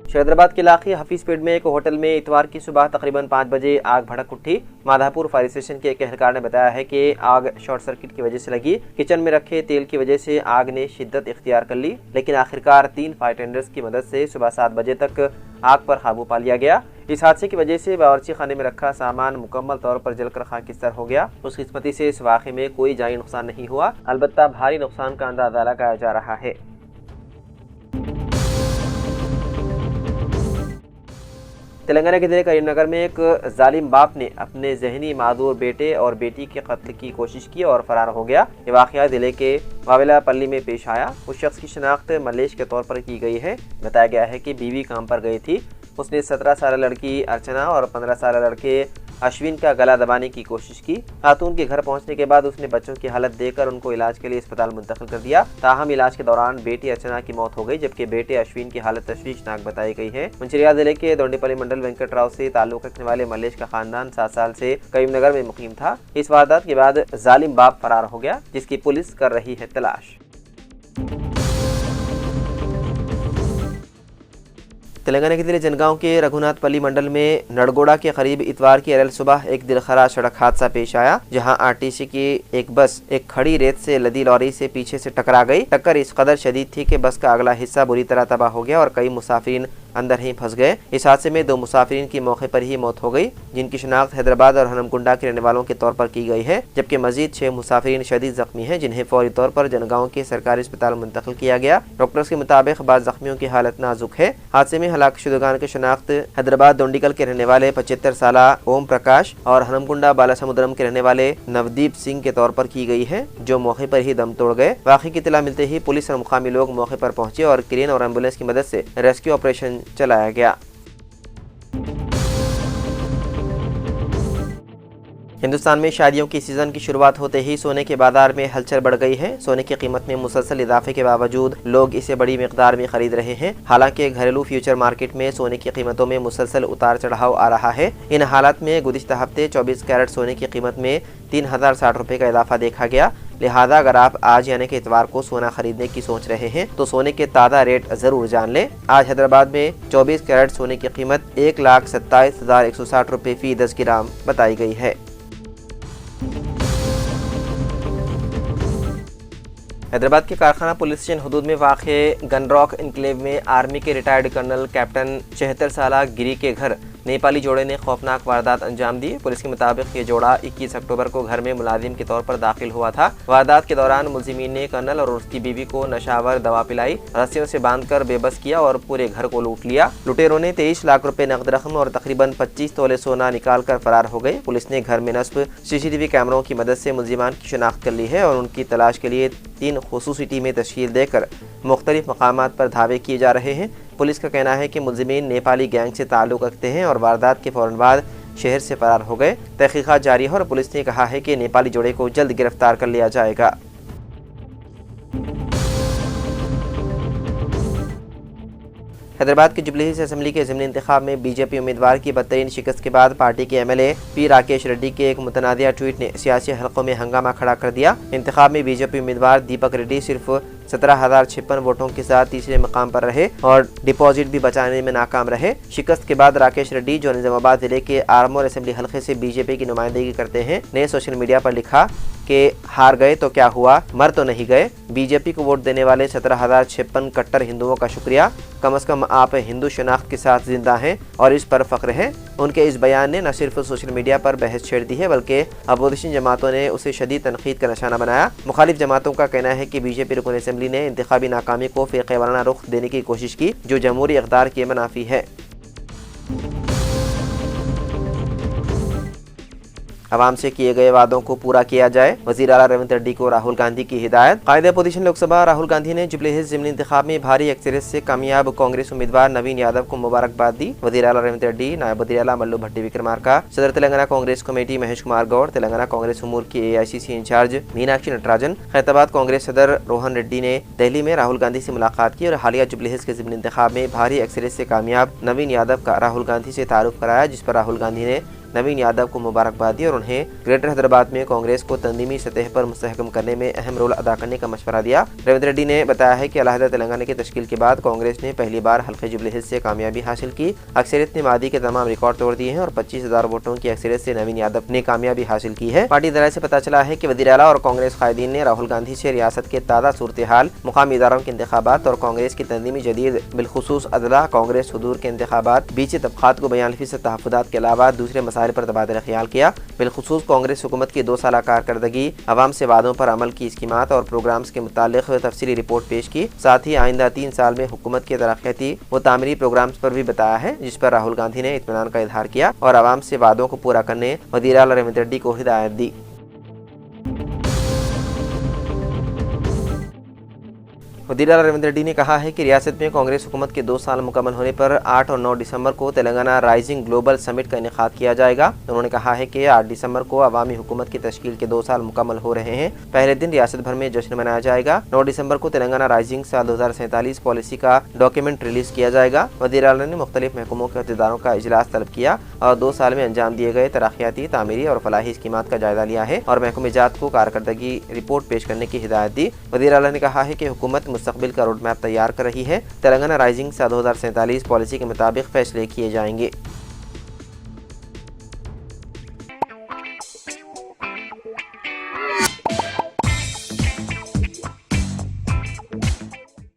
शहदराबाद के इलाके हफीजपेट में एक होटल में इतवार की सुबह तकरीबन 5 बजे आग भड़क उठी। माधापुर फायर स्टेशन के एक एहलकार ने बताया है कि आग शॉर्ट सर्किट की वजह से लगी। किचन में रखे तेल की वजह से आग ने शिद्दत इख्तियार कर ली, लेकिन आखिरकार 3 फायर टेंडर्स की मदद से सुबह 7 बजे तक आग पर काबू पा लिया गया। इस हादसे की वजह से बावर्ची खाने में रखा सामान मुकम्मल तौर पर जलकर खाकिस्तार हो गया। खुशकिस्मती से इस वाक़े में कोई जानी नुकसान नहीं हुआ, अलबत्ता भारी नुकसान का अंदाजा लगाया जा रहा है। तेलंगाना के जिले करीमनगर में एक जालिम बाप ने अपने जहनी मादूर बेटे और बेटी के कत्ल की कोशिश की और फरार हो गया। ये वाक़या जिले के वावेला पल्ली में पेश आया। उस शख्स की शनाख्त मलेश के तौर पर की गई है। बताया गया है कि बीवी काम पर गई थी। उसने 17 साल लड़की अर्चना और 15 साल लड़के अश्विन का गला दबाने की कोशिश की। खातून के घर पहुंचने के बाद उसने बच्चों की हालत देखकर उनको इलाज के लिए अस्पताल मुंतकिल कर दिया। ताहम इलाज के दौरान बेटी अर्चना की मौत हो गई, जबकि बेटे अश्विन की हालत तशवीशनाक बताई गई है। मंचिरिया जिले के दोंडीपल्ली मंडल वेंकट राव से ताल्लुक रखने वाले मलेश का खानदान 7 साल से करीमनगर में मुकीम था। इस वारदात के बाद जालिम बाप फरार हो गया, जिसकी पुलिस कर रही है तलाश। तेलंगाना के जिले जनगांव के रघुनाथपल्ली मंडल में नड़गोड़ा के करीब इतवार की अरल सुबह एक दिलखराज सड़क हादसा पेश आया, जहां आरटीसी की एक बस एक खड़ी रेत से लदी लॉरी से पीछे से टकरा गई। टक्कर इस कदर शदीद थी कि बस का अगला हिस्सा बुरी तरह तबाह हो गया और कई मुसाफिरीन अंदर ही फंस गए। इस हादसे में 2 मुसाफिरीन की मौके पर ही मौत हो गई, जिनकी शनाख्त हैदराबाद और हनमकुंडा के रहने वालों के तौर पर की गई है, जबकि मजीद 6 मुसाफिरीन शदीद जख्मी हैं, जिन्हें फौरी तौर पर जनगांव के सरकारी अस्पताल मुंतकिल किया गया। डॉक्टर्स के मुताबिक बाद जख्मियों की हालत नाजुक है। हादसे में हलाक शुदगान की शनाख्त हैदराबाद दोंडीकल के रहने वाले 75 साल ओम प्रकाश और हनमकुंडा बालासमुद्रम के रहने वाले नवदीप सिंह के तौर पर की गई है, जो मौके पर ही दम तोड़ गए। वाक़ई की इत्तला मिलते ही पुलिस और मुकामी लोग मौके पर पहुंचे और क्रेन और एम्बुलेंस की मदद से रेस्क्यू ऑपरेशन चलाया गया। हिंदुस्तान में शादियों की सीजन की शुरुआत होते ही सोने के बाजार में हलचल बढ़ गई है। सोने की कीमत में मुसलसल इजाफे के बावजूद लोग इसे बड़ी मिकदार में खरीद रहे हैं। हालांकि घरेलू फ्यूचर मार्केट में सोने की कीमतों में मुसलसल उतार चढ़ाव आ रहा है। इन हालात में गुज़िश्ता हफ्ते 24 कैरेट सोने की कीमत में 3060 रुपये का इजाफा देखा गया। लिहाजा अगर आप आज यानी कि इतवार को सोना खरीदने की सोच रहे हैं तो सोने के ताज़ा रेट जरूर जान लें। आज हैदराबाद में 24 कैरेट सोने की कीमत 1,27,160 रुपये फी 10 ग्राम बताई गई है। हैदराबाद के कारखाना पुलिस स्टेशन हदूद में वाक़े गनरॉक इनक्लेव में आर्मी के रिटायर्ड कर्नल कैप्टन 76 साल गिरी के घर नेपाली जोड़े ने खौफनाक वारदात अंजाम दी। पुलिस के मुताबिक ये जोड़ा 21 अक्टूबर को घर में मुलाजिम के तौर पर दाखिल हुआ था। वारदात के दौरान मुलजिमीन ने कर्नल और उसकी बीवी को नशावर दवा पिलाई, रस्सियों से बांधकर बेबस किया और पूरे घर को लूट लिया। लुटेरों ने 23 लाख रुपए नकद रकम और तकरीबन 25 तोले सोना निकाल कर फरार हो गए। पुलिस ने घर में नस्ब CCTV कैमरों की मदद से मुलजिमान की शनाख्त कर ली है और उनकी तलाश के लिए 3 खुसूसी टीमें तश्कील देकर मुख्तलिफ मकामात पर धावे किए जा रहे हैं। पुलिस का कहना है कि मुलजिमीन नेपाली गैंग से ताल्लुक़ रखते हैं और वारदात के फौरन बाद शहर से फरार हो गए। तहकीकात जारी है और पुलिस ने कहा है कि नेपाली जोड़े को जल्द गिरफ्तार कर लिया जाएगा। हैदराबाद के जुबली हिल्स असेंबली के ज़िमनी इंतखाब में बीजेपी उम्मीदवार की बदतरीन शिकस्त के बाद पार्टी के MLA पी राकेश रेड्डी के एक मुतनाज़िया ट्वीट ने सियासी हलकों में हंगामा खड़ा कर दिया। इंतखाब में बीजेपी उम्मीदवार दीपक रेड्डी सिर्फ 17,056 वोटों के साथ तीसरे मकाम पर रहे और डिपॉजिट भी बचाने में नाकाम रहे। शिकस्त के बाद राकेश रेड्डी, जो निजामाबाद जिले के आरमोर असेंबली हलके से बीजेपी की नुमाइंदगी करते हैं, ने सोशल मीडिया पर लिखा कि हार गए तो क्या हुआ, मर तो नहीं गए। बीजेपी को वोट देने वाले 17,056 कट्टर हिंदुओं का शुक्रिया। कम से कम आप हिंदू शनाख्त के साथ जिंदा हैं और इस पर फख्र है। उनके इस बयान ने न सिर्फ सोशल मीडिया पर बहस छेड़ दी है, बल्कि अपोजिशन जमातों ने उसे शदीद तनकीद का निशाना बनाया। मुखालिफ जमातों का कहना है कि बीजेपी रुकन असेंबली ने इंतखाबी नाकामी को फ़िरक़े वाराना रुख देने की कोशिश की, जो जमहूरी इक़्तिदार के मुनाफी है। अवाम से किए गए वादों को पूरा किया जाए, वज़ीर आला रेवंत रेड्डी को राहुल गांधी की हिदायत। कायद अपोजिशन लोकसभा राहुल गांधी ने जुबली हिल्स ज़िमनी इंतखाब में भारी अक्सरियत से कामयाब कांग्रेस उम्मीदवार नवीन यादव को मुबारकबाद दी। वज़ीर आला रेवंत रेड्डी, नायब वज़ीर आला मल्लू भट्टी विक्रमार्का, सदर तेलंगाना कांग्रेस कमेटी महेश कुमार गौड़, तेलंगाना कांग्रेस उमूर की AICC इंचार्ज मीनाक्षी नटराजन, खैरताबाद कांग्रेस सदर रोहन रेड्डी ने दिल्ली में राहुल गांधी से मुलाकात की और हालिया जुबली हिल्स के ज़िमनी इंतखाब में भारी अक्सरियत से कामयाब नवीन यादव का राहुल गांधी से तारुफ कराया, जिस पर राहुल गांधी ने नवीन यादव को मुबारकबाद दी और उन्हें ग्रेटर हैदराबाद में कांग्रेस को तंजीमी सतह पर मुस्तहकम करने में अहम रोल अदा करने का मशवरा दिया। रेवंत रेड्डी ने बताया है कि अलहदा तेलंगाना की तश्कील के बाद कांग्रेस ने पहली बार हल्के जुबली हिल्स से कामयाबी हासिल की। अक्सरियत ने मादी के तमाम रिकॉर्ड तोड़ दिए हैं और 25,000 वोटों की अक्सरियत से नवीन यादव ने कामयाबी हासिल की है। पार्टी दलाल से पता चला है कि वज़ीर आला और कांग्रेस कायदीन ने राहुल गांधी से रियासत के ताज़ा सूरत हाल, मुकामी इदारों के इंतखाबात और कांग्रेस की तंजीमी जदीद बिलखुसूस अदला कांग्रेस हुदूर के इंतखाबात, बीची तबक़ात को 42% तहफ़्फ़ुज़ात के अलावा दूसरे मसाइल पर तबादला ख्याल किया। बिलखुसूस कांग्रेस हुकूमत की 2 साला कारकर्दगी, अवाम से वादों पर अमल की स्कीमात और प्रोग्राम्स के मुतालिक तफसीली रिपोर्ट पेश की। साथ ही आइंदा 3 साल में हुकूमत के तरक्याती व तामीरी प्रोग्राम्स पर भी बताया है, जिस पर राहुल गांधी ने इत्मीनान का इजहार किया और अवाम से वादों को पूरा करने वज़ीर आला रेवंत रेड्डी को हिदायत दी। वज़ीर आला रेवंत रेड्डी ने कहा है कि रियासत में कांग्रेस हुकूमत के 2 साल मुकम्मल होने पर 8 और 9 दिसंबर को तेलंगाना राइजिंग ग्लोबल समिट का इनेकाद किया जाएगा। उन्होंने कहा है कि 8 दिसंबर को अवामी हुकूमत की तश्कील के 2 साल मुकम्मल हो रहे हैं। पहले दिन रियासत भर में जश्न मनाया जाएगा। 9 दिसंबर को तेलंगाना राइजिंग साल 2047 पॉलिसी का डॉक्यूमेंट रिलीज किया जाएगा। वज़ीर आला ने मुख्तलिफ महकमों के अहदेदारों का इजलास तलब किया और 2 साल में अंजाम दिए गए तरक्याती, तामीरी और फलाही स्कीमात का जायजा लिया है और महकमे जात को कारकर्दगी रिपोर्ट पेश करने की हिदायत दी। वज़ीर आला ने कहा है कि हुकूमत मुस्तकबिल का रोड मैप तैयार कर रही है। तेलंगाना राइजिंग साल 2047 पॉलिसी के मुताबिक फैसले किए जाएंगे।